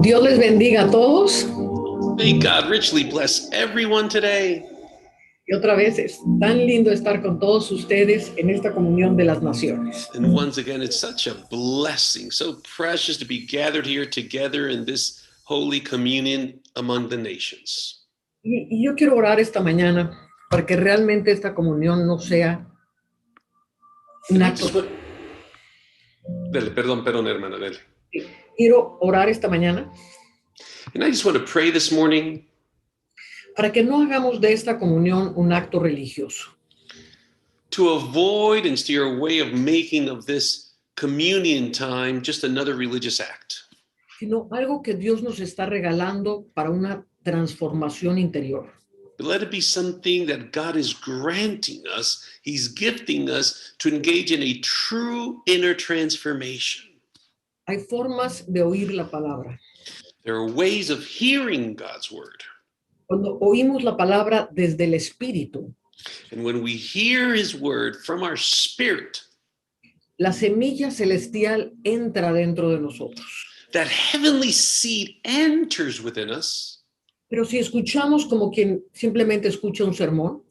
Dios les bendiga a todos. May God richly bless everyone today. Y otra vez es tan lindo estar con todos ustedes en esta comunión de las naciones. And once again, it's such a blessing, so precious to be gathered here together in this holy communion among the nations. Y yo quiero orar esta mañana para que realmente esta comunión no sea un acto. Dele, perdón, hermana, dele. Quiero orar esta mañana And I just want to pray this morning para que no hagamos de esta comunión un acto religioso. to avoid and steer away of making of this communion time just another religious act, Sino algo que Dios nos está regalando para una transformación interior. but let it be something that God is granting us. He's gifting us to engage in a true inner transformation. Hay formas de oír la palabra. There are ways of hearing God's word. Cuando oímos la palabra desde el espíritu, And when we hear his word from our spirit, la semilla celestial entra dentro de nosotros. that heavenly seed enters within us. Pero si escuchamos como quien simplemente escucha un sermón,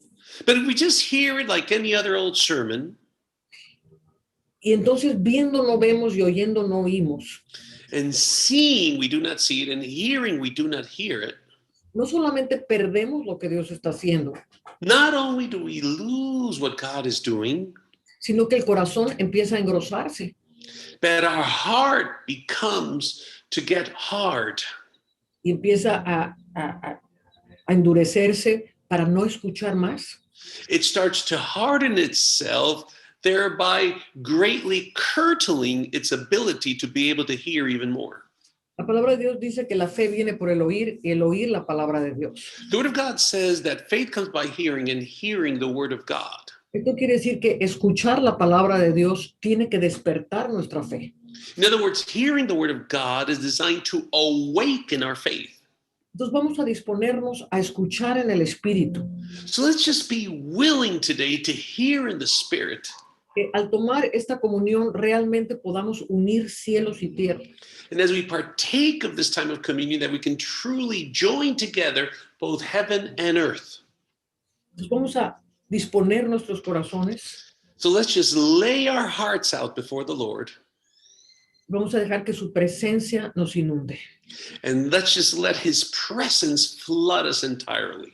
But if we just hear it like any other old sermon, y entonces viendo no vemos y oyendo no oímos, and seeing we do not see it, and hearing we do not hear it, no solamente perdemos lo que Dios está haciendo, not only do we lose what God is doing, sino que el corazón empieza a engrosarse. but our heart becomes to get hard. Y empieza a endurecerse para no escuchar más. It starts to harden itself, thereby greatly curtailing its ability to be able to hear even more. La palabra de Dios dice que la fe viene por el oír y el oír la palabra de Dios. The word of God says that faith comes by hearing, and hearing the word of God. Esto quiere decir que escuchar la palabra de Dios tiene que despertar nuestra fe. In other words, hearing the word of God is designed to awaken our faith. Entonces vamos a disponernos a escuchar en el espíritu. So let's just be willing today to hear in the spirit. Que al tomar esta comunión realmente podamos unir cielos y tierra. And as we partake of this time of communion, that we can truly join together both heaven and earth. Entonces vamos a disponer nuestros corazones. So let's just lay our hearts out before the Lord. Vamos a dejar que su presencia nos inunde. And let's just let his presence flood us entirely.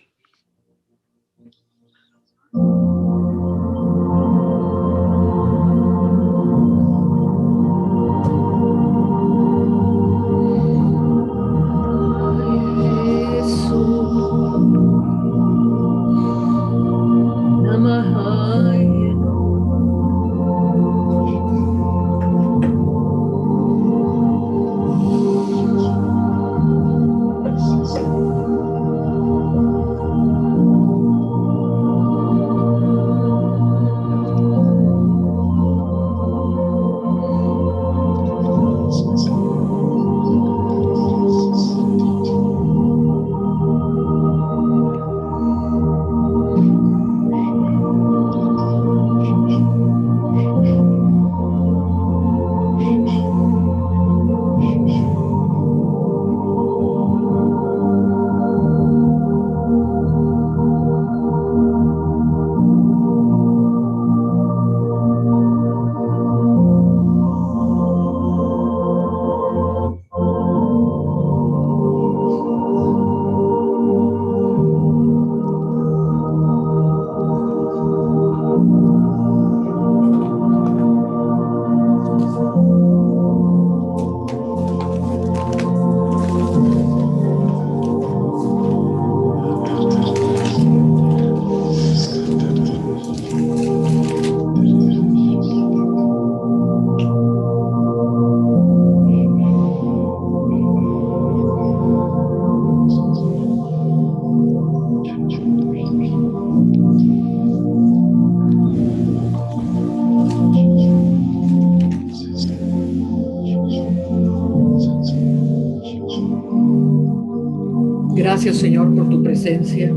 Gracias, Señor, por tu presencia.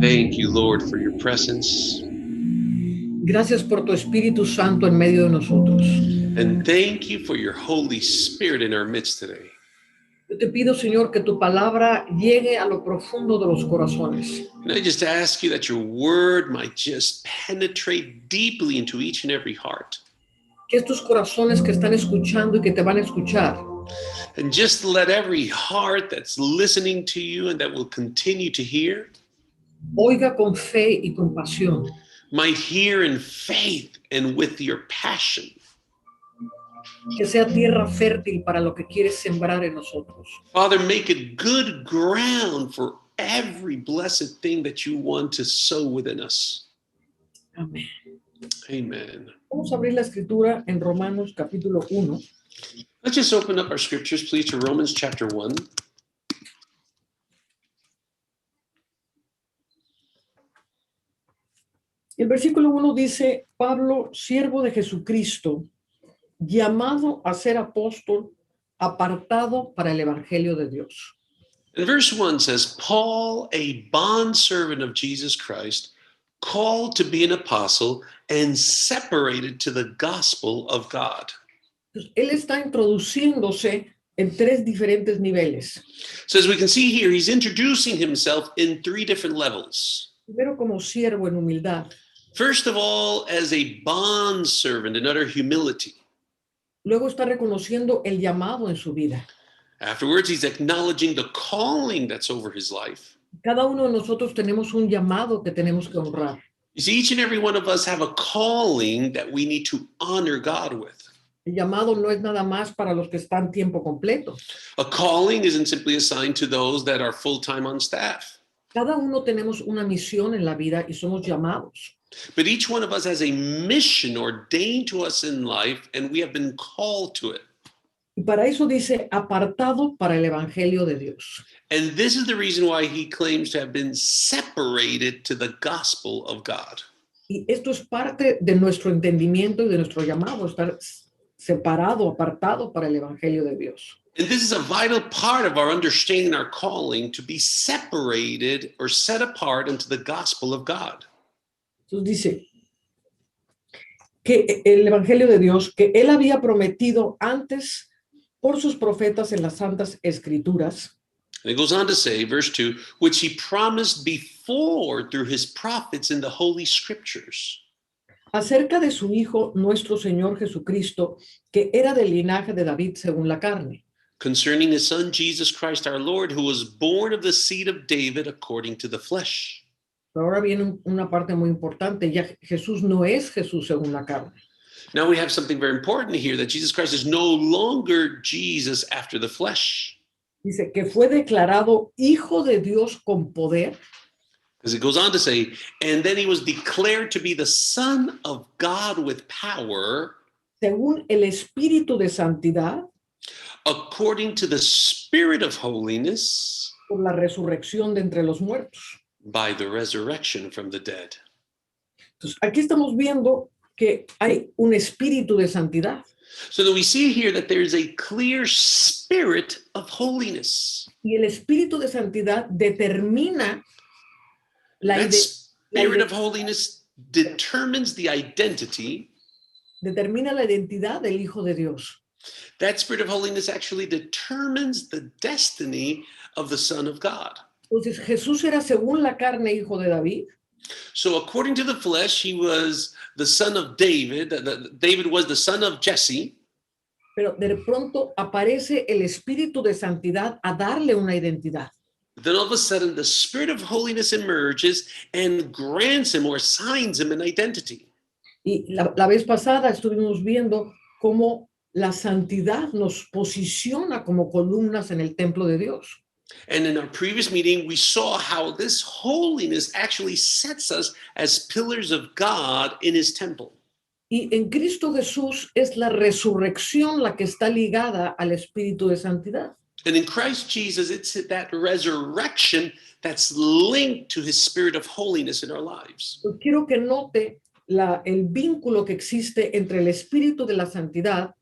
Thank you, Lord, for your presence. Gracias por tu Espíritu Santo en medio de nosotros. And thank you for your Holy Spirit in our midst today. Yo te pido, Señor, que tu palabra llegue a lo profundo de los corazones. And I just ask you that your word might just penetrate deeply into each and every heart. Que estos corazones que están escuchando y que te van a escuchar And just let every heart that's listening to you and that will continue to hear oiga con fe y con pasión. might hear in faith and with your passion. Que sea tierra fértil para lo que quieres sembrar en nosotros. Father, make it good ground for every blessed thing that you want to sow within us. Amén. Amen. Vamos a abrir la escritura en Romanos capítulo 1. Let's just open up our scriptures, please, to Romans chapter 1. El versículo 1 dice, Pablo, siervo de Jesucristo, llamado a ser apóstol, apartado para el evangelio de Dios. And verse 1 says, Paul, a bondservant of Jesus Christ, called to be an apostle and separated to the gospel of God. Entonces, él está introduciéndose en tres diferentes niveles. So as we can see here, he's introducing himself in three different levels. Primero como siervo en humildad, First of all, as a bondservant in utter humility. luego está reconociendo el llamado en su vida. Afterwards, he's acknowledging the calling that's over his life. Cada uno de nosotros tenemos un llamado que tenemos que honrar. You see, each and every one of us have a calling that we need to honor God with. El llamado no es nada más para los que están tiempo completo. A calling isn't simply assigned to those that are full-time on staff. Cada uno tenemos una misión en la vida y somos llamados. But each one of us has a mission ordained to us in life, and we have been called to it. Y para eso dice, apartado para el evangelio de Dios. And this is the reason why he claims to have been separated to the gospel of God. Y esto es parte de nuestro entendimiento y de nuestro llamado, estar separado, apartado para el evangelio de Dios. And this is a vital part of our understanding our calling, to be separated or set apart unto the gospel of God. Entonces dice que el evangelio de Dios, que él había prometido antes por sus profetas en las santas escrituras, And it goes on to say, verse 2, which he promised before through his prophets in the holy scriptures. acerca de su Hijo, nuestro Señor Jesucristo, que era del linaje de David según la carne. Concerning his son Jesus Christ our Lord, who was born of the seed of David according to the flesh. Pero ahora viene una parte muy importante, ya Jesús no es Jesús según la carne. Now we have something very important here, that Jesus Christ is no longer Jesus after the flesh. Dice que fue declarado Hijo de Dios con poder, Because it goes on to say, and then he was declared to be the Son of God with power, según el Espíritu de Santidad, according to the Spirit of holiness, por la resurrección de entre los muertos. by the resurrection from the dead. Entonces, aquí estamos viendo que hay un espíritu de santidad. So that we see here that there's a clear spirit of holiness. Y el espíritu de santidad determina That spirit of holiness determines the identity. determina la identidad del Hijo de Dios. That spirit of holiness actually determines the destiny of the Son of God. Entonces Jesús era según la carne hijo de David, So according to the flesh, he was the son of David. David was the son of Jesse. pero de pronto aparece el espíritu de santidad a darle una identidad. Then all of a sudden, the spirit of holiness emerges and grants him or assigns him an identity. Y la vez pasada estuvimos viendo cómo la santidad nos posiciona como columnas en el templo de Dios. And in our previous meeting, we saw how this holiness actually sets us as pillars of God in his temple. Y en Cristo Jesús es la resurrección la que está ligada al espíritu de santidad. And in Christ Jesus, it's that resurrection that's linked to his spirit of holiness in our lives. Yo quiero que note el vínculo que existe entre el espíritu de la santidad,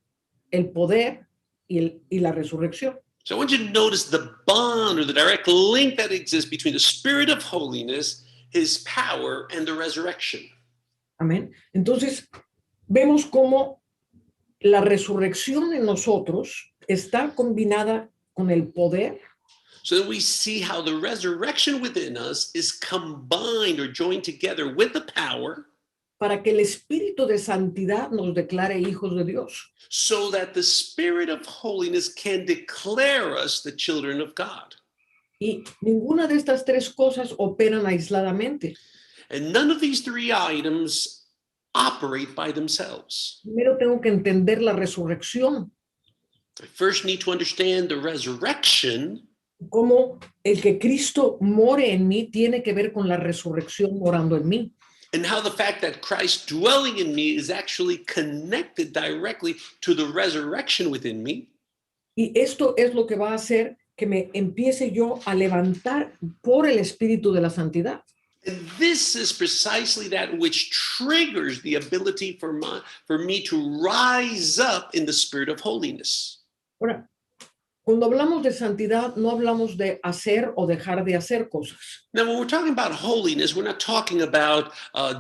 el poder y la resurrección. So I want you to notice the bond or the direct link that exists between the spirit of holiness, his power, and the resurrection. Amén. Entonces, vemos cómo la resurrección en nosotros está combinada con el poder so that we see how the resurrection within us is combined or joined together with the power para que el Espíritu de Santidad nos declare hijos de Dios. so that the Spirit of holiness can declare us the children of God. Y ninguna de estas tres cosas operan aisladamente. And none of these three items operate by themselves. Primero tengo que entender la resurrección, I first need to understand the resurrection, cómo el que Cristo more en mí tiene que ver con la resurrección morando en mí. and how the fact that Christ dwelling in me is actually connected directly to the resurrection within me. Y esto es lo que va a hacer que me empiece yo a levantar por el Espíritu de la Santidad. And this is precisely that which triggers the ability for me to rise up in the spirit of holiness. Ahora, cuando hablamos de santidad, no hablamos de hacer o dejar de hacer cosas. Now, when we're talking about holiness, we're not talking about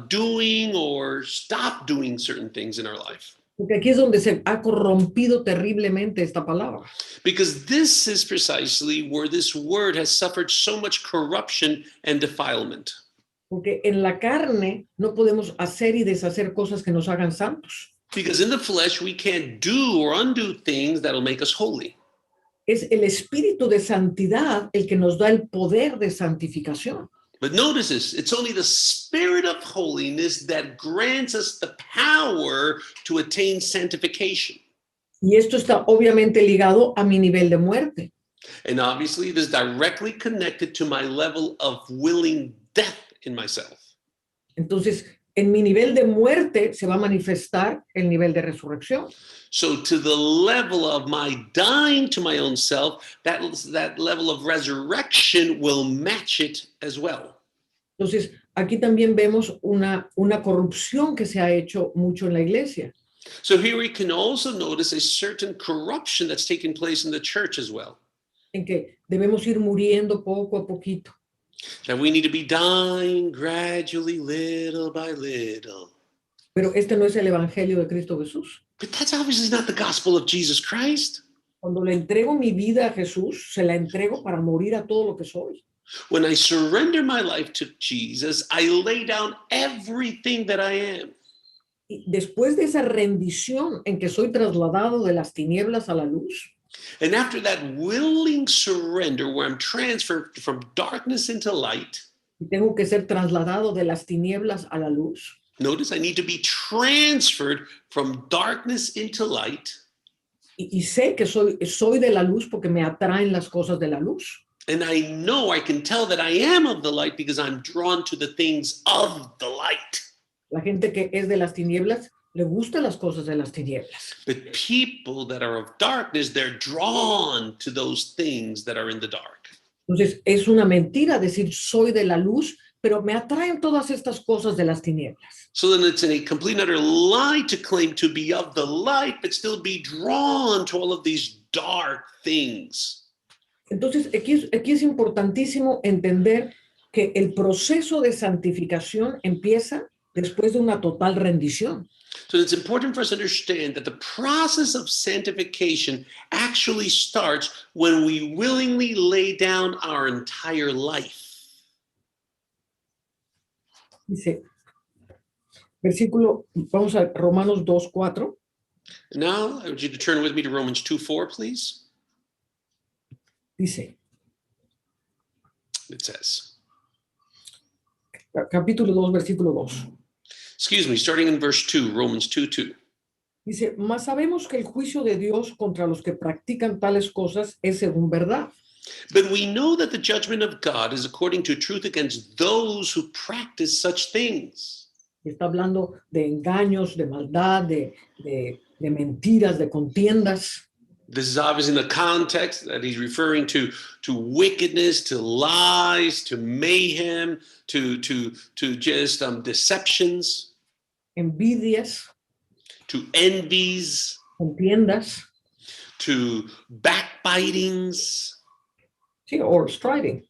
doing or stop doing certain things in our life. Porque aquí es donde se ha corrompido terriblemente esta palabra. Because this is precisely where this word has suffered so much corruption and defilement. Porque en la carne no podemos hacer y deshacer cosas que nos hagan santos. Because in the flesh, we can't do or undo things that'll make us holy. Es el Espíritu de Santidad el que nos da el poder de santificación. But notice this, it's only the spirit of holiness that grants us the power to attain sanctification. Y esto está obviamente ligado a mi nivel de muerte. And obviously, it is directly connected to my level of willing death in myself. Entonces, en mi nivel de muerte se va a manifestar el nivel de resurrección. So to the level of my dying to my own self, that level of resurrection will match it as well. Entonces, aquí también vemos una corrupción que se ha hecho mucho en la iglesia. So here we can also notice a certain corruption that's taking place in the church as well. En que debemos ir muriendo poco a poquito. That we need to be dying gradually, little by little. Pero este no es el evangelio de Cristo Jesús. But that's obviously not the gospel of Jesus Christ. Cuando le entrego mi vida a Jesús, se la entrego para morir a todo lo que soy. When I surrender my life to Jesus, I lay down everything that I am. Y después de esa rendición en que soy trasladado de las tinieblas a la luz, And after that willing surrender, where I'm transferred from darkness into light, y tengo que ser trasladado de las tinieblas a la luz, notice I need to be transferred from darkness into light. y sé que soy de la luz porque me atraen las cosas de la luz. And I know, I can tell that I am of the light because I'm drawn to the things of the light. La gente que es de las tinieblas le gustan las cosas de las tinieblas. But people that are of darkness, they're drawn to those things that are in the dark. Entonces, es una mentira decir soy de la luz, pero me atraen todas estas cosas de las tinieblas. So then it's a complete and utter lie to claim to be of the light, but still be drawn to all of these dark things. Entonces, aquí es importantísimo entender que el proceso de santificación empieza después de una total rendición. So it's important for us to understand that the process of sanctification actually starts when we willingly lay down our entire life. Dice, vamos a Romanos 2:4. Now, I want you to turn with me to Romans 2:4, please. Dice, It says, capítulo 2, versículo 2. excuse me, starting in verse 2, Romans 2:2. Dice, mas sabemos que el juicio de Dios contra los que practican tales cosas es según verdad. But we know that the judgment of God is according to truth against those who practice such things. Está hablando de engaños, de maldad, de mentiras, de contiendas. This is obviously in the context that he's referring to wickedness, to lies, to mayhem, to just deceptions, Envidias, to envies, contiendas, to backbitings, sí, or striving.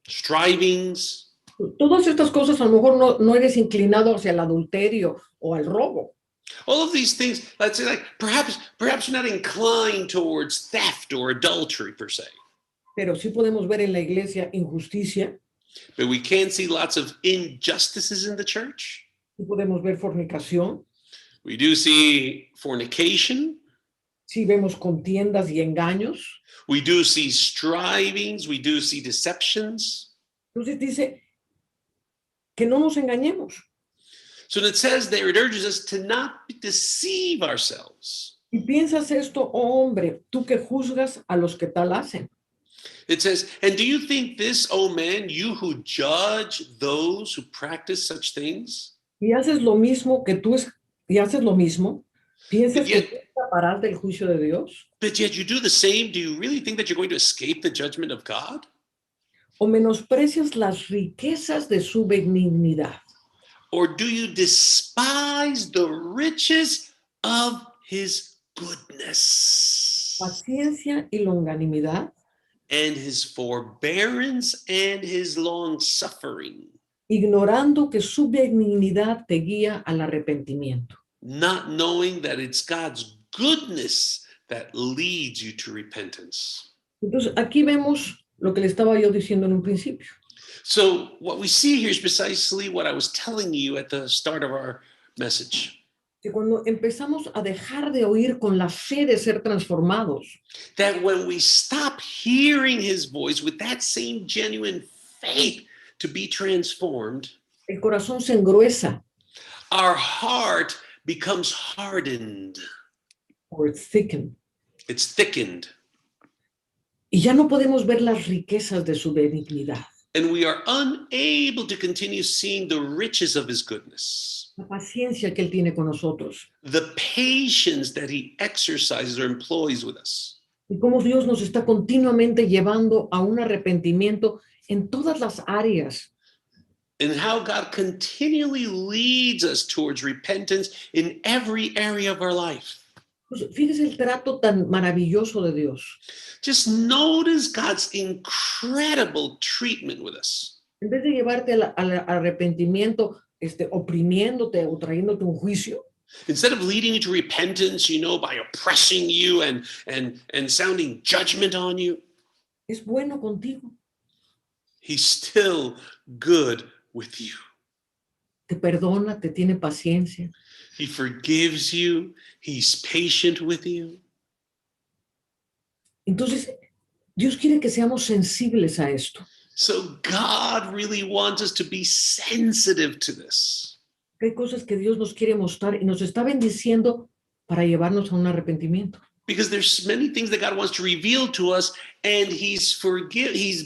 strivings. Todas estas cosas a lo mejor no eres inclinado hacia el adulterio o al robo. All of these things, let's say, like perhaps you're not inclined towards theft or adultery per se, pero sí podemos ver en la iglesia injusticia, but we can see lots of injustices in the church. sí podemos ver fornicación, We do see fornication. sí vemos contiendas y engaños. We do see strivings. We do see deceptions. Entonces dice que no nos engañemos. So it says there, it urges us to not deceive ourselves. Y piensas esto, oh hombre, tú que juzgas a los que tal hacen. It says, and do you think this, O man, you who judge those who practice such things? Y haces lo mismo que tú y haces lo mismo, piensas que tú escaparás del juicio de Dios. But yet you do the same. Do you really think that you're going to escape the judgment of God? O menosprecias las riquezas de su benignidad. Or do you despise the riches of his goodness Paciencia y longanimidad, and his forbearance and his long suffering, ignorando que su benignidad te guía al arrepentimiento. not knowing that it's God's goodness that leads you to repentance? Entonces, aquí vemos lo que le estaba yo diciendo en un principio. So what we see here is precisely what I was telling you at the start of our message. Que cuando empezamos a dejar de oír con la fe de ser transformados, That when we stop hearing his voice with that same genuine faith to be transformed, el corazón se engruesa our heart becomes hardened. or thickened. It's thickened. Y ya no podemos ver las riquezas de su benignidad, And we are unable to continue seeing the riches of his goodness, la paciencia que él tiene con nosotros the patience that he exercises or employs with us, y cómo Dios nos está continuamente llevando a un arrepentimiento en todas las áreas. and how God continually leads us towards repentance in every area of our life. Pues fíjese el trato tan maravilloso de Dios. Just notice God's incredible treatment with us. En vez de llevarte al arrepentimiento, oprimiéndote o trayéndote un juicio, Instead of leading you to repentance, by oppressing you and sounding judgment on you, es bueno contigo, he's still good with you. te perdona, te tiene paciencia. He forgives you. He's patient with you. Entonces, Dios quiere que seamos sensibles a esto. So God really wants us to be sensitive to this. Hay cosas que Dios nos quiere mostrar y nos está bendiciendo para llevarnos a un arrepentimiento. Because there's many things that God wants to reveal to us, and He's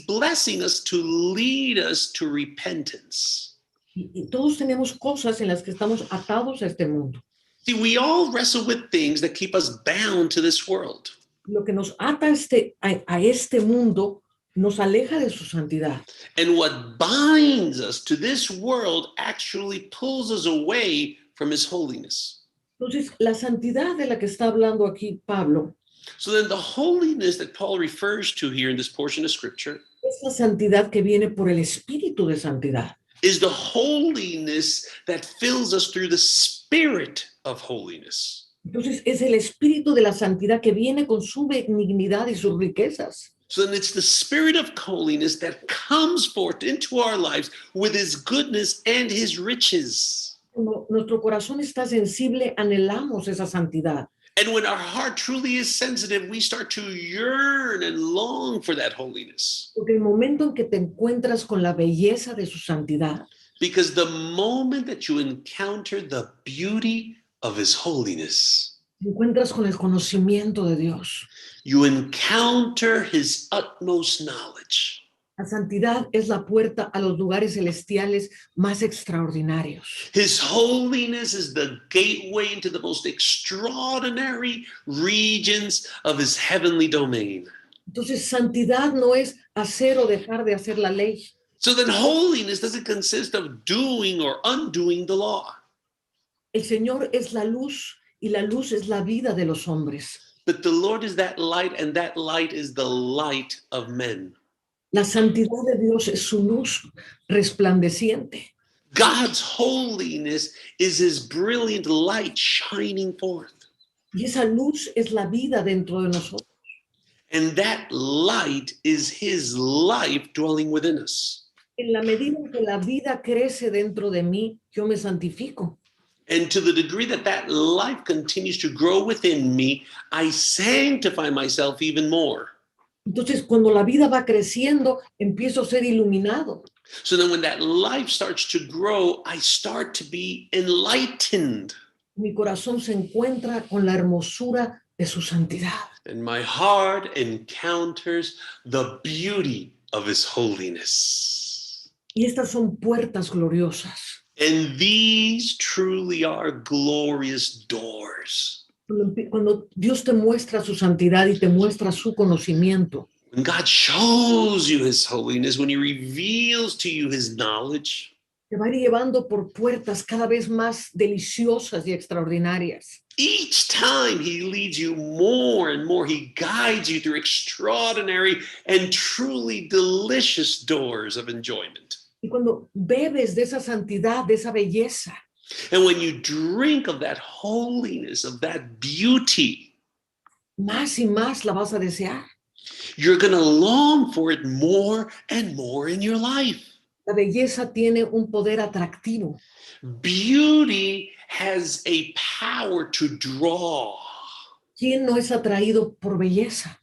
blessing us to lead us to repentance. Y todos tenemos cosas en las que estamos atados a este mundo. See, we all wrestle with things that keep us bound to this world. Lo que nos ata a este mundo nos aleja de su santidad. And what binds us to this world actually pulls us away from His holiness. Entonces, la santidad de la que está hablando aquí Pablo, So then the holiness that Paul refers to here in this portion of Scripture es la santidad que viene por el Espíritu de Santidad. is the holiness that fills us through the Spirit of holiness. Entonces, es el Espíritu de la Santidad que viene con su benignidad y sus riquezas. So then it's the Spirit of holiness that comes forth into our lives with His goodness and His riches. Cuando nuestro corazón está sensible, anhelamos esa santidad. And when our heart truly is sensitive, we start to yearn and long for that holiness. Porque el momento en que te encuentras con la belleza de su santidad, Because the moment that you encounter the beauty of His holiness, te encuentras con el conocimiento de Dios. you encounter His utmost knowledge. La santidad es la puerta a los lugares celestiales más extraordinarios. His holiness is the gateway into the most extraordinary regions of His heavenly domain. Entonces, santidad no es hacer o dejar de hacer la ley. So then holiness doesn't consist of doing or undoing the law. El Señor es la luz y la luz es la vida de los hombres. But the Lord is that light, and that light is the light of men. La santidad de Dios es su luz resplandeciente. God's holiness is his brilliant light shining forth. Y esa luz es la vida dentro de nosotros. And that light is his life dwelling within us. En la medida en que la vida crece dentro de mí, yo me santifico. And to the degree that that life continues to grow within me, I sanctify myself even more. Entonces, cuando la vida va creciendo, empiezo a ser iluminado. So then when that life starts to grow, I start to be enlightened. Mi corazón se encuentra con la hermosura de su santidad. And my heart encounters the beauty of his holiness. Y estas son puertas gloriosas. And these truly are glorious doors. Cuando Dios te muestra su santidad y te muestra su conocimiento, When God shows you his holiness, when he reveals to you his knowledge, te va a ir llevando por puertas cada vez más deliciosas y extraordinarias. each time he leads you more and more, he guides you through extraordinary and truly delicious doors of enjoyment. Y cuando bebes de esa santidad, de esa belleza, And when you drink of that holiness, of that beauty, más y más la vas a desear. you're going to long for it more and more in your life. La belleza tiene un poder atractivo. Beauty has a power to draw. ¿Quién no es atraído por belleza?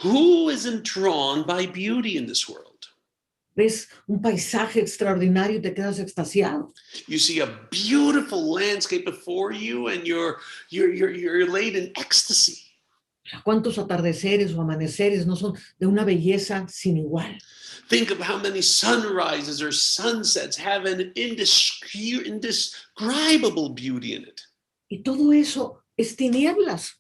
Who isn't drawn by beauty in this world? Ves un paisaje extraordinario y te quedas extasiado. You see a beautiful landscape before you and you're laid in ecstasy. ¿Cuántos atardeceres o amaneceres no son de una belleza sin igual? Think of how many sunrises or sunsets have an indescribable beauty in it. Y todo eso es tinieblas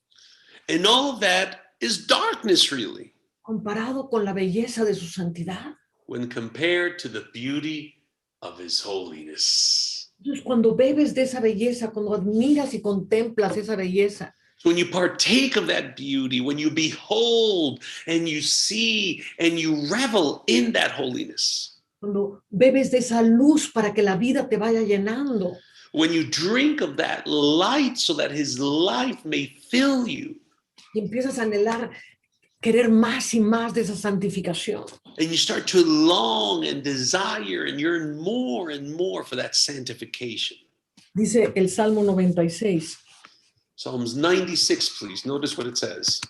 And all of that is darkness, really, comparado con la belleza de su santidad. when compared to the beauty of his holiness. Entonces, cuando bebes de esa belleza, cuando admiras y contemplas esa belleza, When you partake of that beauty, when you behold and you see and you revel in that holiness, cuando bebes de esa luz para que la vida te vaya llenando, when you drink of that light so that his life may fill you, y empiezas a anhelar, querer más y más de esa santificación, and you start to long and desire and yearn more and more for that sanctification. dice el Salmo 96, Psalms 96, please. Notice what it says.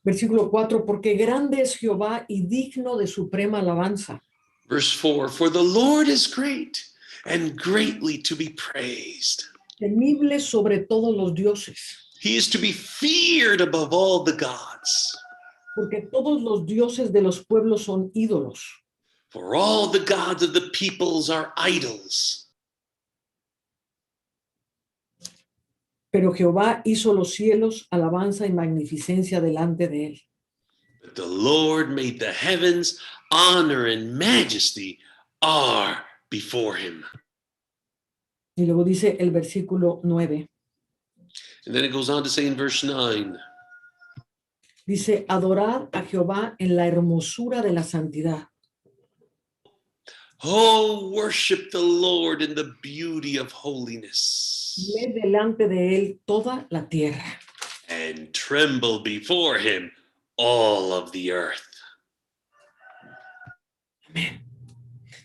versículo 4, porque grande es Jehová y digno de suprema alabanza. Verse 4, for the Lord is great and greatly to be praised. Temible sobre todos los dioses, He is to be feared above all the gods. porque todos los dioses de los pueblos son ídolos. For all the gods of the peoples are idols. Pero Jehová hizo los cielos, alabanza y magnificencia delante de él. But the Lord made the heavens, honor and majesty are before him. Y luego dice el versículo 9, And then it goes on to say in verse 9, dice, adorad a Jehová en la hermosura de la santidad. oh, worship the Lord in the beauty of holiness. Ve delante de él toda la tierra. And tremble before him all of the earth. Amén.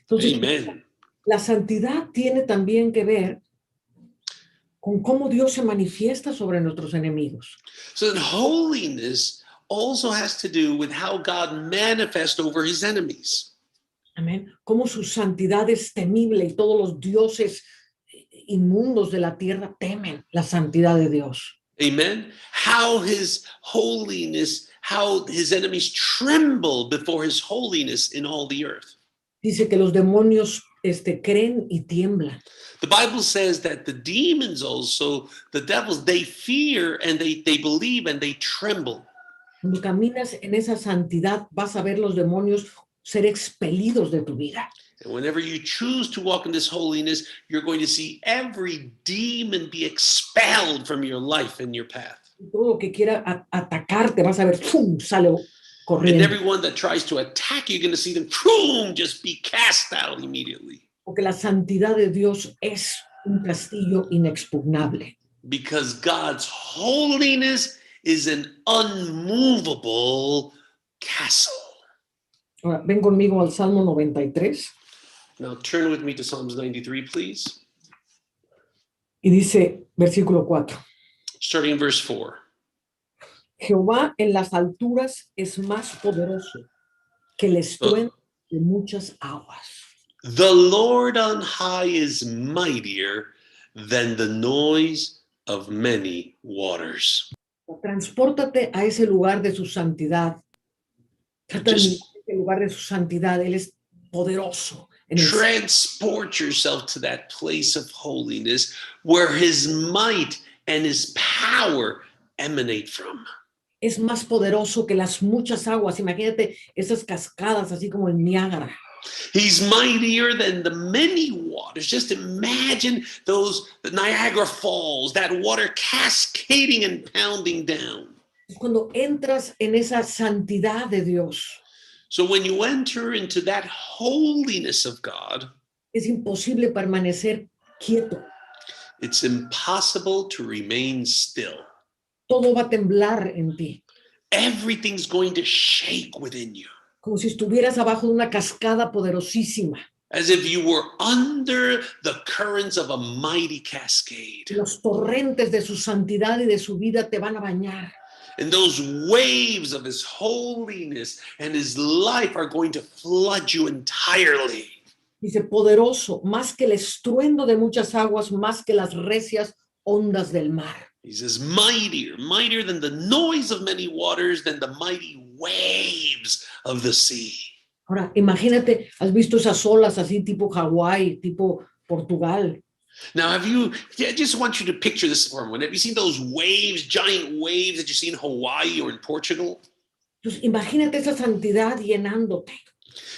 Entonces, Amen. la santidad tiene también que ver con cómo Dios se manifiesta sobre nuestros enemigos. So that holiness also has to do with how God manifests over his enemies. Amén. Cómo su santidad es temible y todos los dioses inmundos de la tierra temen la santidad de Dios. Amen. How his holiness, how his enemies tremble before his holiness in all the earth. Dice que los demonios creen y tiemblan. The Bible says that the demons also, the devils, they fear and they believe and they tremble. Cuando caminas en esa santidad, vas a ver los demonios ser expelidos de tu vida. And whenever you choose to walk in this holiness, you're going to see every demon be expelled from your life and your path. Todo lo que quiera atacarte, vas a ver, ¡pum!, sale And corriendo. everyone that tries to attack you, you're going to see them, boom, just be cast out immediately. Porque la santidad de Dios es un castillo inexpugnable. Because God's holiness is an unmovable castle. Ahora, ven conmigo al Salmo 93 Now turn with me to Psalms 93, please. y dice, versículo 4. Starting in verse 4. Jehová en las alturas es más poderoso que el estruendo de muchas aguas. The Lord on high is mightier than the noise of many waters. Transpórtate a ese lugar de su santidad. Trata de Just mirar ese lugar de su santidad. Él es poderoso. En el cielo. transport yourself to that place of holiness where his might and his power emanate from. Es más poderoso que las muchas aguas. Imagínate esas cascadas así como el Niágara. He's mightier than the many waters. Just imagine the Niagara Falls, that water cascading and pounding down. Es cuando entras en esa santidad de Dios. So when you enter into that holiness of God, Es imposible permanecer quieto. it's impossible to remain still. Todo va a temblar en ti. Everything's going to shake within you, Como si estuvieras abajo de una cascada poderosísima. as if you were under the currents of a mighty cascade. Los torrentes de su santidad y de su vida te van a bañar. And those waves of his holiness and his life are going to flood you entirely. Dice, poderoso, más que el estruendo de muchas aguas, más que las recias ondas del mar. He says, mightier than the noise of many waters, than the mighty waves of the sea. Ahora, imagínate, has visto esas olas así tipo Hawái, tipo Portugal. Now, I just want you to picture this for a moment. Have you seen those waves, giant waves that you see in Hawaii or in Portugal? Entonces, imagínate esa santidad llenándote.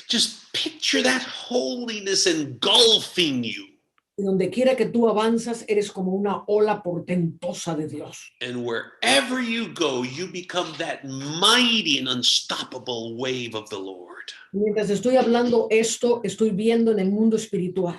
Just picture that holiness engulfing you. Y donde quiera que tú avanzas, eres como una ola portentosa de Dios. And wherever you go, you become that mighty and unstoppable wave of the Lord. Mientras estoy hablando esto, estoy viendo en el mundo espiritual.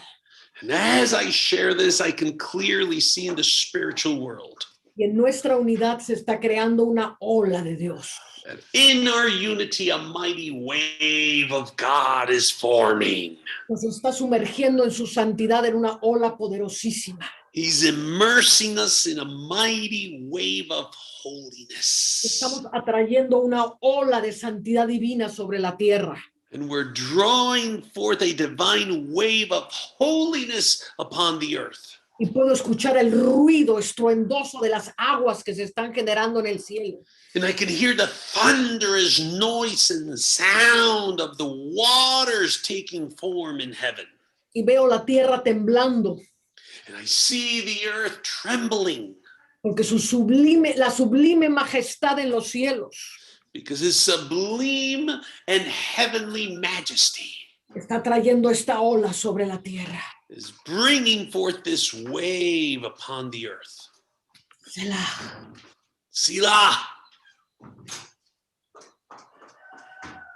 And as I share this, I can clearly see in the spiritual world Y en nuestra unidad se está creando una ola de Dios. that in our unity, a mighty wave of God is forming. Nos está sumergiendo en su santidad en una ola poderosísima. He's immersing us in a mighty wave of holiness. Estamos atrayendo una ola de santidad divina sobre la tierra. And we're drawing forth a divine wave of holiness upon the earth. Y puedo escuchar el ruido estruendoso de las aguas que se están generando en el cielo. And I can hear the thunderous noise and the sound of the waters taking form in heaven. Y veo la tierra temblando, And I see the earth trembling porque la sublime majestad en los cielos because his sublime and heavenly majesty está trayendo esta ola sobre la tierra. is bringing forth this wave upon the earth. Selah. Selah.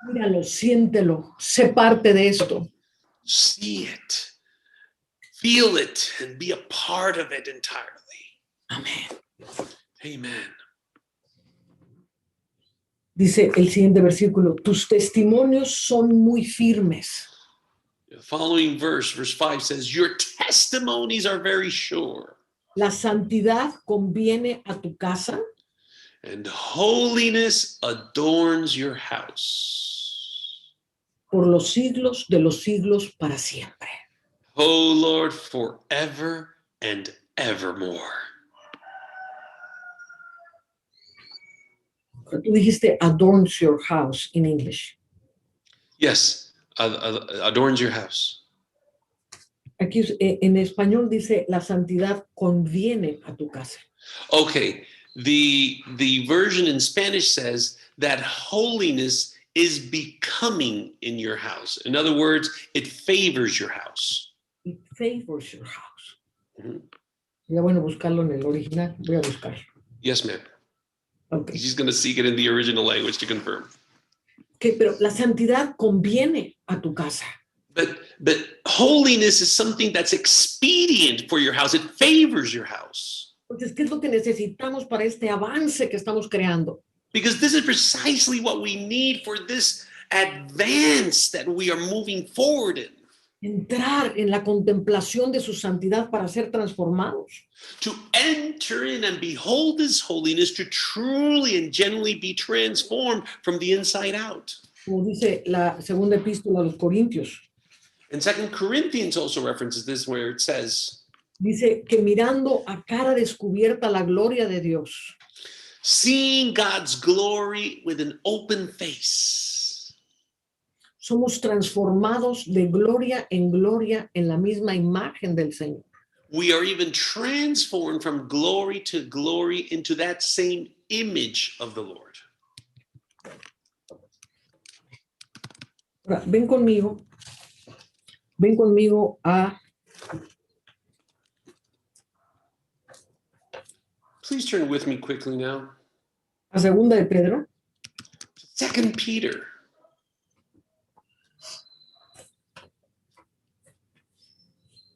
Míralo, siéntelo, sé parte de esto. See it, feel it, and be a part of it entirely. Amén. Amen. Dice el siguiente versículo, tus testimonios son muy firmes. The following verse 5 says, your testimonies are very sure, La santidad conviene a tu casa. and holiness adorns your house. Por los siglos de los siglos para siempre. O Lord, forever and evermore. Tú dijiste adorns your house in English. Yes, adorns your house. Aquí en español dice la santidad conviene a tu casa. Okay, the version in Spanish says that holiness is becoming in your house. In other words, it favors your house. It favors your house. Mhm. Ya bueno, buscarlo en el original. Voy a buscarlo. Yes, ma'am. Okay. She's going to seek it in the original language to confirm. Pero la santidad conviene a tu casa. But holiness is something that's expedient for your house. It favors your house. Entonces, ¿qué es lo que necesitamos para este avance que estamos creando? Because this is precisely what we need for this advance that we are moving forward in. Entrar en la contemplación de su santidad para ser transformados. To enter in and behold his holiness, to truly and genuinely be transformed from the inside out. Como dice la segunda epístola a los Corintios. And 2 Corinthians also references this, where it says, Dice que mirando a cara descubierta la gloria de Dios, seeing God's glory with an open face, somos transformados de gloria en la misma imagen del Señor. we are even transformed from glory to glory into that same image of the Lord. Ahora, ven conmigo a Please turn with me quickly now. segunda de Pedro. 2 Peter.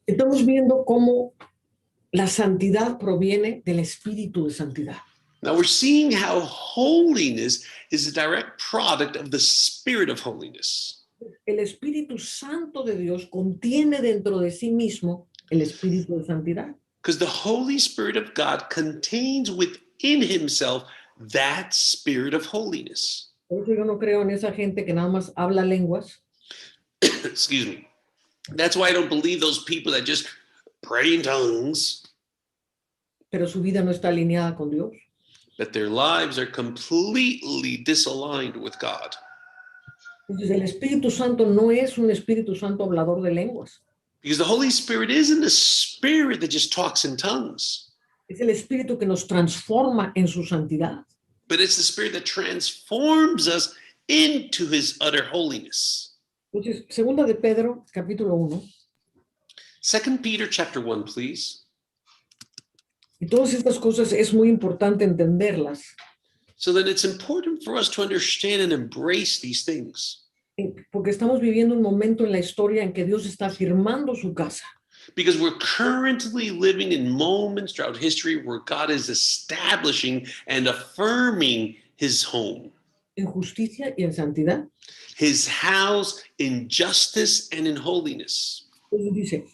Estamos viendo cómo la santidad proviene del espíritu de santidad. Now we're seeing how holiness is a direct product of the spirit of holiness. El Espíritu Santo de Dios contiene dentro de sí mismo el espíritu de santidad. Because the Holy Spirit of God contains within himself that spirit of holiness. Por eso yo no creo en esa gente que nada más habla lenguas, Excuse me. That's why I don't believe those people that just pray in tongues, pero su vida no está alineada con Dios. that their lives are completely disaligned with God. Entonces el Espíritu Santo no es un Espíritu Santo hablador de lenguas. Because the Holy Spirit isn't a spirit that just talks in tongues, Es el Espíritu que nos transforma en su santidad. but it's the spirit that transforms us into his utter holiness. Entonces, segunda de Pedro, capítulo 1. 2 Peter chapter 1, please. Y todas estas cosas es muy importante entenderlas, So then it's important for us to understand and embrace these things, porque estamos viviendo un momento en la historia en que Dios está afirmando su casa. because we're currently living in moments throughout history where God is establishing and affirming his home, En justicia y en santidad. his house in justice and in holiness. Entonces dice,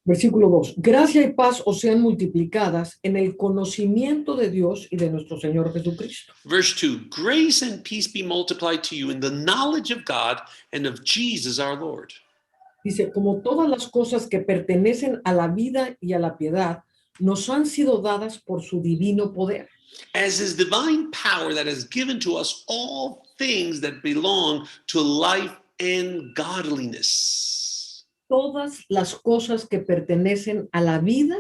versículo 2, gracia y paz os sean multiplicadas en el conocimiento de Dios y de nuestro Señor Jesucristo. Verse 2, grace and peace be multiplied to you in the knowledge of God and of Jesus our Lord. Dice, como todas las cosas que pertenecen a la vida y a la piedad, nos han sido dadas por su divino poder. As his divine power that has given to us all things that belong to life and godliness. Todas las cosas que pertenecen a la vida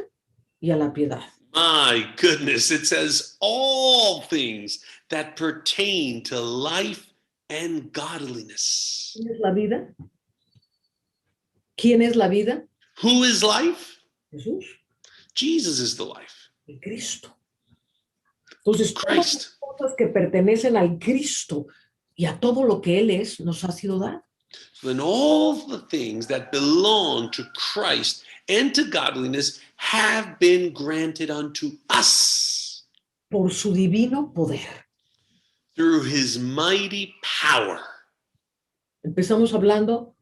y a la piedad. My goodness, it says all things that pertain to life and godliness. ¿Quién es la vida? ¿Quién es la vida? Who is life? Jesús, Jesus is the life. el Cristo. Entonces, todas Christ. las cosas que pertenecen al Cristo y a todo lo que Él es, nos ha sido dado. Then all the things that belong to Christ and to godliness have been granted unto us Por su divino poder. through his mighty power. Empezamos hablando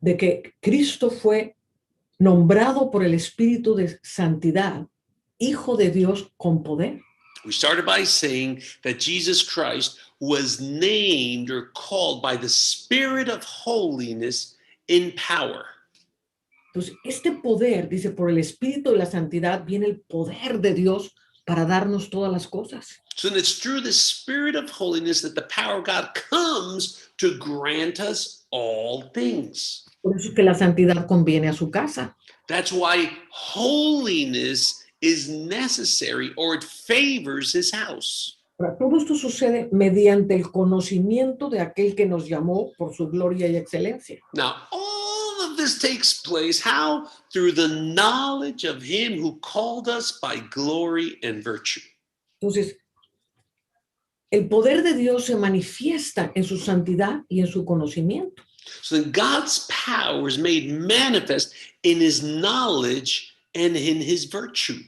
de que Cristo fue nombrado por el Espíritu de Santidad, Hijo de Dios con poder. We started by saying that Jesus Christ was named or called by the Spirit of holiness in power. Entonces, este poder, dice, por el Espíritu de la Santidad viene el poder de Dios para darnos todas las cosas. So then it's through the Spirit of holiness that the power of God comes to grant us all things. Por eso es que la santidad conviene a su casa. That's why holiness is necessary, or it favors his house. Ahora, todo esto sucede mediante el conocimiento de aquel que nos llamó por su gloria y excelencia. Now, all of this takes place how? Through the knowledge of him who called us by glory and virtue. Entonces, el poder de Dios se manifiesta en su santidad y en su conocimiento. So then God's power is made manifest in his knowledge and in his virtue.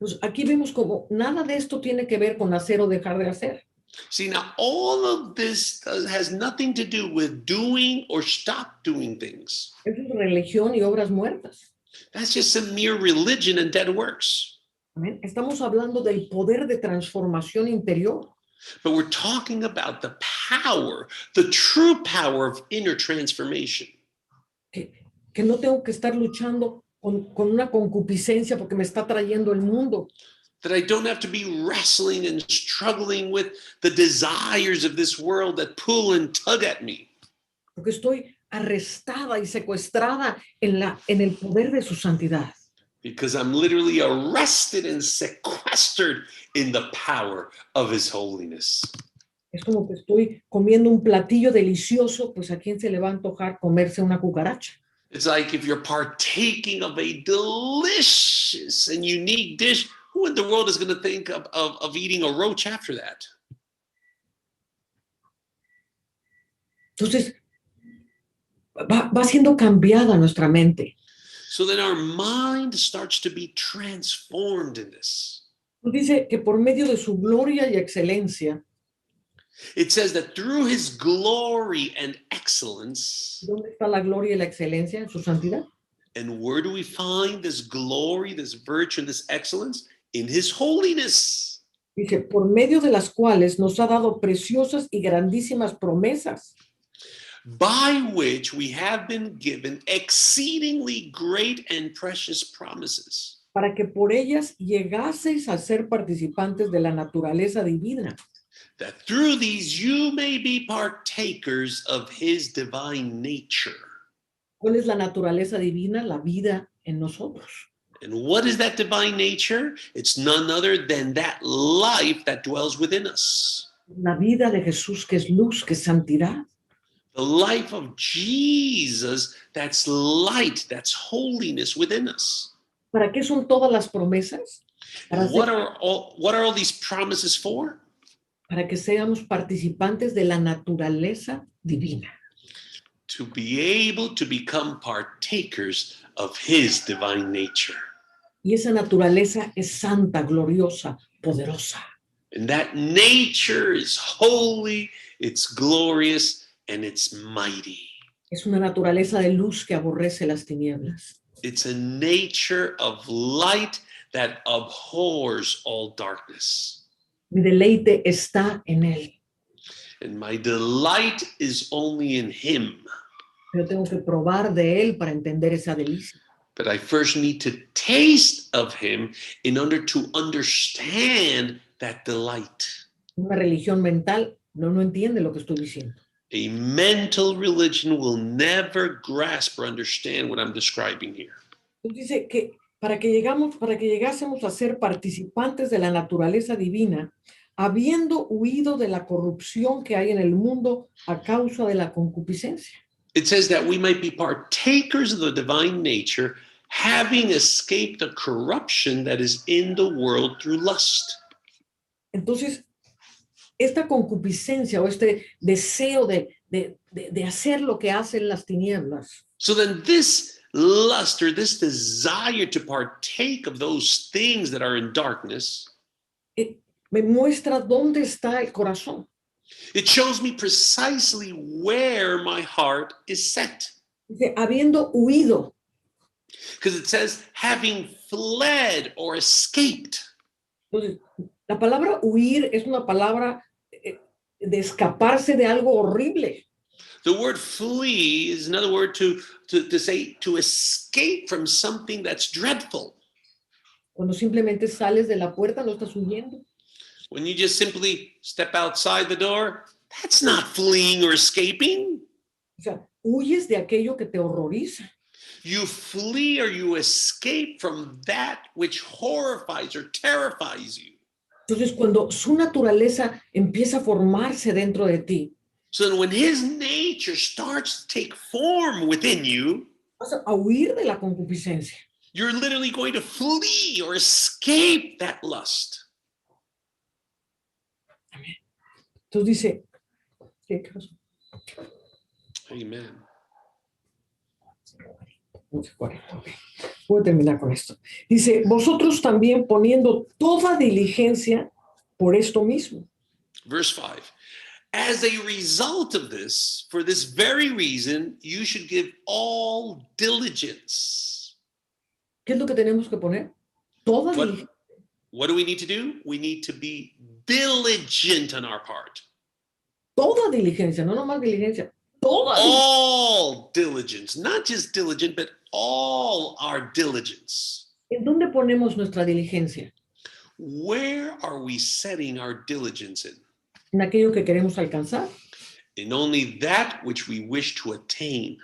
Pues aquí vemos como nada de esto tiene que ver con hacer o dejar de hacer. See, now all of this has nothing to do with doing or stop doing things. Eso es religión y obras muertas. That's just some mere religion and dead works. ¿Amén? Estamos hablando del poder de transformación interior. But we're talking about the power, the true power of inner transformation. Que no tengo que estar luchando con una concupiscencia porque me está trayendo el mundo. That I don't have to be wrestling and struggling with the desires of this world that pull and tug at me. Porque estoy arrestada y secuestrada en el poder de su santidad. Because I'm literally arrested and sequestered in the power of his holiness. Es como que estoy comiendo un platillo delicioso, pues ¿a quién se le va a antojar comerse una cucaracha? It's like if you're partaking of a delicious and unique dish, who in the world is going to think of eating a roach after that? Entonces, va siendo cambiada nuestra mente. So then our mind starts to be transformed in this. Dice que por medio de su gloria y excelencia, It says that through his glory and excellence, ¿dónde está la gloria y la excelencia en su santidad? and where do we find this glory, this virtue, and this excellence? In his holiness. Dice, por medio de las cuales nos ha dado preciosas y grandísimas promesas, By which we have been given exceedingly great and precious promises, para que por ellas llegaseis a ser participantes de la naturaleza divina. that through these you may be partakers of his divine nature. ¿Cuál es la naturaleza divina? La vida en nosotros. And what is that divine nature? It's none other than that life that dwells within us. La vida de Jesús, que es luz, que es santidad. The life of Jesus, that's light, that's holiness within us. ¿Para qué son todas las promesas? And what are all these promises for? Para que seamos participantes de la naturaleza divina. To be able to become partakers of his divine nature. Y esa naturaleza es santa, gloriosa, poderosa. And that nature is holy, it's glorious, and it's mighty. Es una naturaleza de luz que aborrece las tinieblas. It's a nature of light that abhors all darkness. Mi deleite está en él. And my delight is only in him. Pero tengo que probar de él para entender esa delicia. But I first need to taste of him in order to understand that delight. Una religión mental no entiende lo que estoy diciendo. A mental religion will never grasp or understand what I'm describing here. Entonces dice que para que llegásemos a ser participantes de la naturaleza divina, habiendo huido de la corrupción que hay en el mundo a causa de la concupiscencia. It says that we might be partakers of the divine nature, having escaped the corruption that is in the world through lust. Entonces, esta concupiscencia o este deseo de hacer lo que hacen las tinieblas, So then this lust or this desire to partake of those things that are in darkness, me muestra dónde está el corazón. it shows me precisely where my heart is set. Dice, habiendo huido. Because it says, having fled or escaped. Entonces, la palabra huir es una palabra de escaparse de algo horrible. The word flee is another word to say to escape from something that's dreadful. Cuando simplemente sales de la puerta, no estás huyendo. When you just simply step outside the door, that's not fleeing or escaping. O sea, huyes de aquello que te horroriza. You flee or you escape from that which horrifies or terrifies you. Entonces, cuando su naturaleza empieza a formarse dentro de ti, So then when his nature starts to take form within you, vas a huir de la concupiscencia. you're literally going to flee or escape that lust. Entonces dice, ¿qué pasó? Amen. 11:40, ok. Voy a terminar con esto. Dice, vosotros también poniendo toda diligencia por esto mismo. Verse 5. As a result of this, for this very reason, you should give all diligence. ¿Qué es lo que tenemos que poner? Toda What, diligencia. what do we need to do? We need to be diligent on our part. Toda diligencia, no nomás diligencia. Toda diligencia. All diligence, not just diligent, but all our diligence. ¿En dónde ponemos nuestra diligencia? Where are we setting our diligence in? ¿En aquello que queremos alcanzar? In only that which we wish to attain.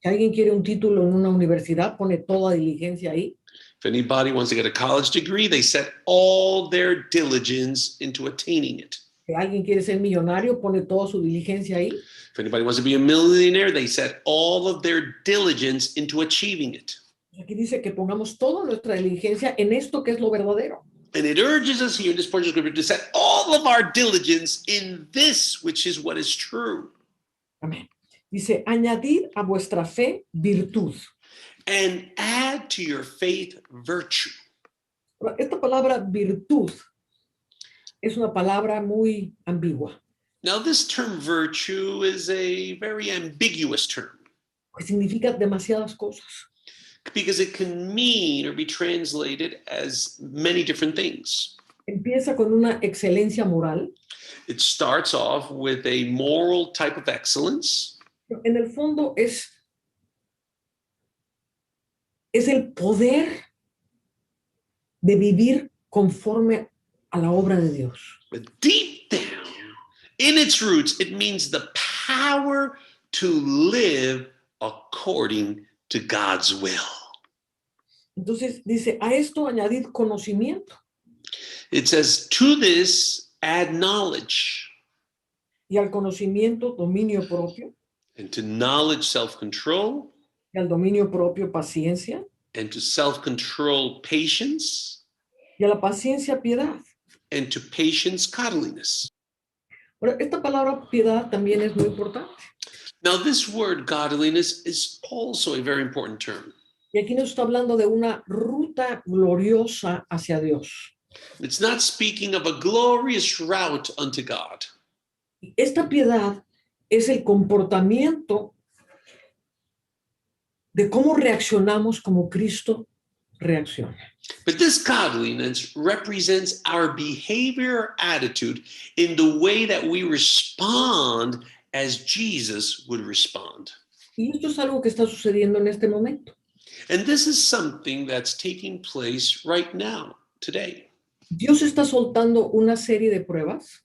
Si alguien quiere un título en una universidad, pone toda diligencia ahí. If anybody wants to get a college degree, they set all their diligence into attaining it. Si alguien quiere ser millonario, pone toda su diligencia ahí. If anybody wants to be a millionaire, they set all of their diligence into achieving it. Aquí dice que pongamos toda nuestra diligencia en esto que es lo verdadero. And it urges us here in this portion of scripture to set all of our diligence in this, which is what is true. Amén. Dice, añadid a vuestra fe virtud. And add to your faith virtue. Esta palabra virtud es una palabra muy ambigua. Now, this term virtue is a very ambiguous term Que significa demasiadas cosas. because it can mean or be translated as many different things. Empieza con una excelencia moral. It starts off with a moral type of excellence. En el fondo es el poder de vivir conforme a la obra de Dios. But deep down, in its roots, it means the power to live according to God's will. Entonces dice, a esto añadid conocimiento. It says, to this add knowledge, Y al conocimiento, dominio propio. and to knowledge, self-control, Y al dominio propio, paciencia. and to self-control, patience, Y a la paciencia, piedad. and to patience, godliness. Ahora, esta palabra piedad también es muy importante. Now, this word godliness is also a very important term. Y aquí nos está hablando de una ruta gloriosa hacia Dios. It's not speaking of a glorious route unto God. Esta piedad es el comportamiento de cómo reaccionamos como Cristo reacciona. But this godliness represents our behavior, attitude in the way that we respond as Jesus would respond. Y esto es algo que está sucediendo en este momento. And this is something that's taking place right now, today. Dios está soltando una serie de pruebas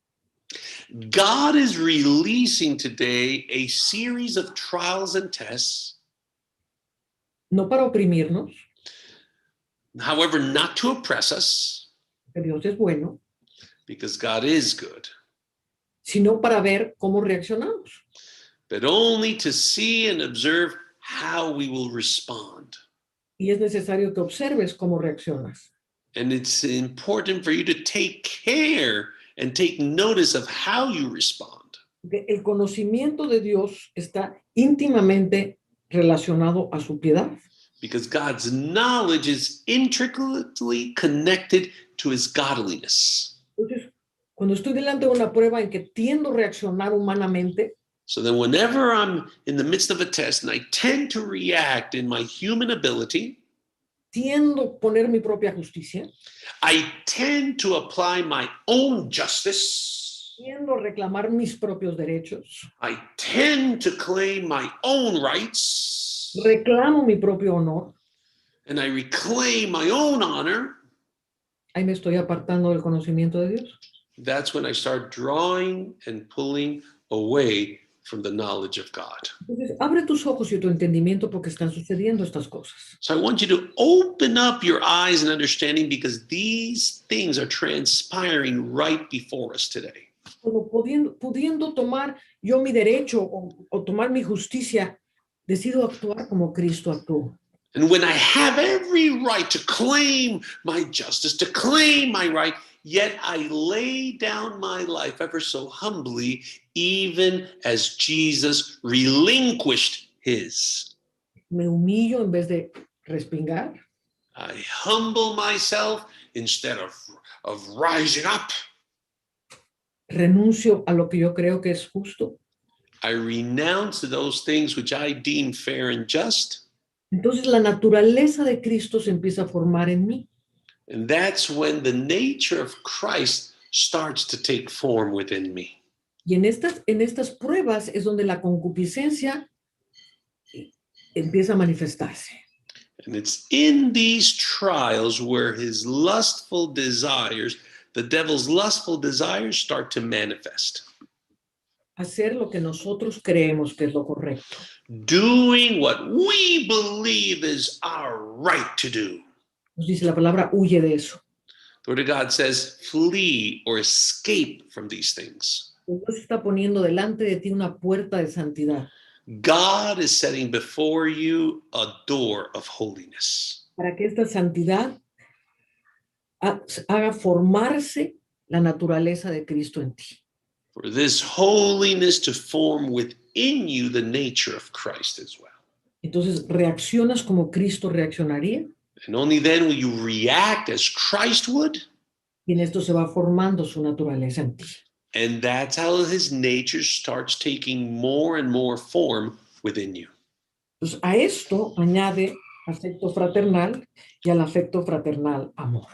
God is releasing today a series of trials and tests, no para oprimirnos, however, not to oppress us, que Dios es bueno, because God is good, sino para ver cómo reaccionamos. but only to see and observe how we will respond. Y es necesario que observes cómo reaccionas. And it's important for you to take care and take notice of how you respond. Porque el conocimiento de Dios está íntimamente relacionado a su piedad. Because God's knowledge is intricately connected to his godliness. Entonces, cuando estoy delante de una prueba en que tiendo a reaccionar humanamente, So then whenever I'm in the midst of a test and I tend to react in my human ability, tiendo a poner mi propia justicia, I tend to apply my own justice. tiendo a reclamar mis propios derechos, I tend to claim my own rights. reclamo mi propio honor, And I reclaim my own honor. ahí me estoy apartando del conocimiento de Dios. That's when I start drawing and pulling away from the knowledge of God. Entonces, abre tus ojos y tu entendimiento porque están sucediendo estas cosas. So I want you to open up your eyes and understanding because these things are transpiring right before us today. Como pudiendo tomar yo mi derecho o tomar mi justicia, decido actuar como Cristo actuó. And when I have every right to claim my justice, to claim my right, yet I lay down my life ever so humbly, even as Jesus relinquished his. Me humillo en vez de respingar. I humble myself instead of rising up. Renuncio a lo que yo creo que es justo. I renounce those things which I deem fair and just. Entonces la naturaleza de Cristo se empieza a formar en mí. And that's when the nature of Christ starts to take form within me. Y en estas pruebas es donde la concupiscencia empieza a manifestarse. And it's in these trials where his lustful desires, the devil's lustful desires, start to manifest. Hacer lo que nosotros creemos que es lo correcto. Doing what we believe is our right to do. Nos dice la palabra, huye de eso. The Word of God says, flee or escape from these things. Dios está poniendo delante de ti una puerta de santidad. God is setting before you a door of holiness. Para que esta santidad haga formarse la naturaleza de Cristo en ti. For this holiness to form within you the nature of Christ as well. Entonces reaccionas como Cristo reaccionaría. And only then will you react as Christ would. Y en esto se va formando su naturaleza en ti. And that's how his nature starts taking more and more form within you. Entonces a esto añade afecto fraternal y al afecto fraternal amor.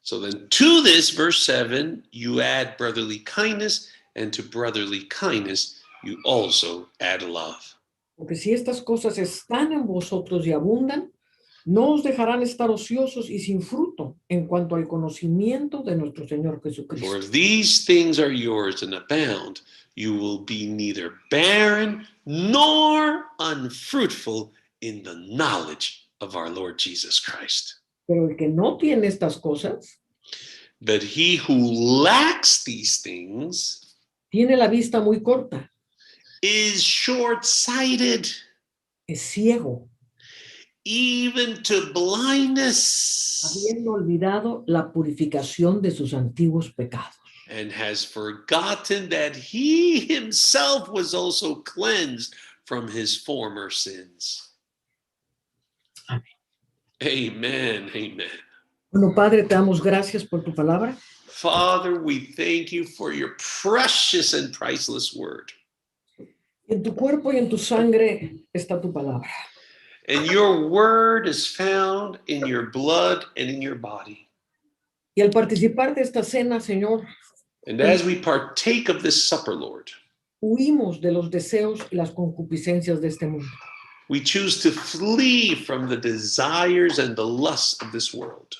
So then to this, verse 7, you add brotherly kindness, and to brotherly kindness, you also add love. Porque si estas cosas están en vosotros y abundan, no os dejarán estar ociosos y sin fruto en cuanto al conocimiento de nuestro Señor For Jesucristo. if these things are yours and abound, you will be neither barren nor unfruitful in the knowledge of our Lord Jesus Christ. Pero el que no tiene estas cosas, But he who lacks these things tiene la vista muy corta, is short-sighted, es ciego, even to blindness, habiendo olvidado la purificación de sus antiguos pecados. and has forgotten that he himself was also cleansed from his former sins. Amén. Amen. Amen. Bueno, Padre, te damos gracias por tu palabra. Father, we thank you for your precious and priceless word. En tu cuerpo y en tu sangre está tu palabra. And your word is found in your blood and in your body. Y al participar de esta cena, Señor, And as we partake of this supper, Lord, huimos de los deseos y las concupiscencias de este mundo. we choose to flee from the desires and the lusts of this world.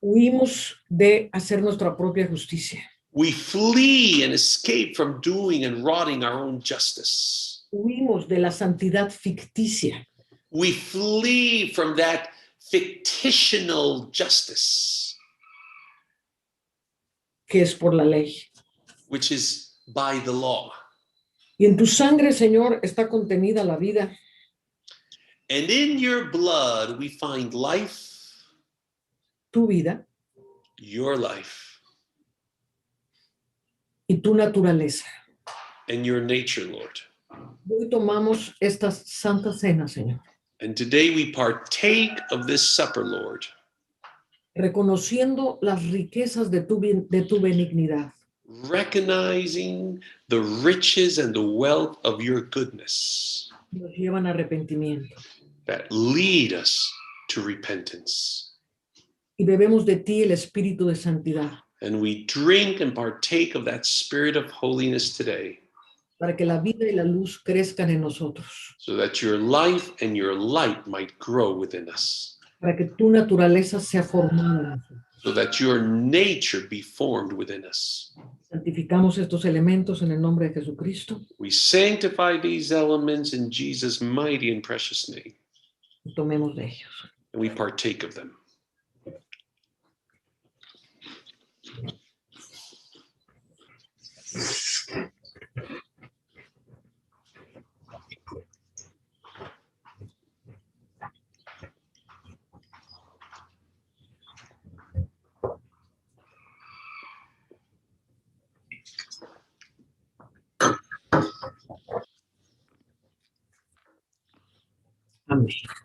Huimos de hacer nuestra propia justicia. We flee and escape from doing and wrought our own justice. Huimos de la santidad ficticia. We flee from that fictitional justice, Que es por la ley. which is by the law. Y en tu sangre, Señor, está contenida la vida, And in your blood, we find life, tu vida your life, y tu naturaleza. and your nature, Lord. Hoy tomamos esta santa cena, Señor, And today we partake of this supper, Lord, reconociendo las riquezas de tu benignidad, recognizing the riches and the wealth of your goodness que nos llevan a arrepentimiento. that lead us to repentance. Y bebemos de ti el espíritu de santidad, And we drink and partake of that spirit of holiness today, para que la vida y la luz crezcan en nosotros, so that your life and your light might grow within us, para que tu naturaleza sea formada en nosotros. so that your nature be formed within us. Santificamos estos elementos en el nombre de Jesucristo We sanctify these elements in Jesus' mighty and precious name, y tomemos de ellos. and we partake of them. Amén.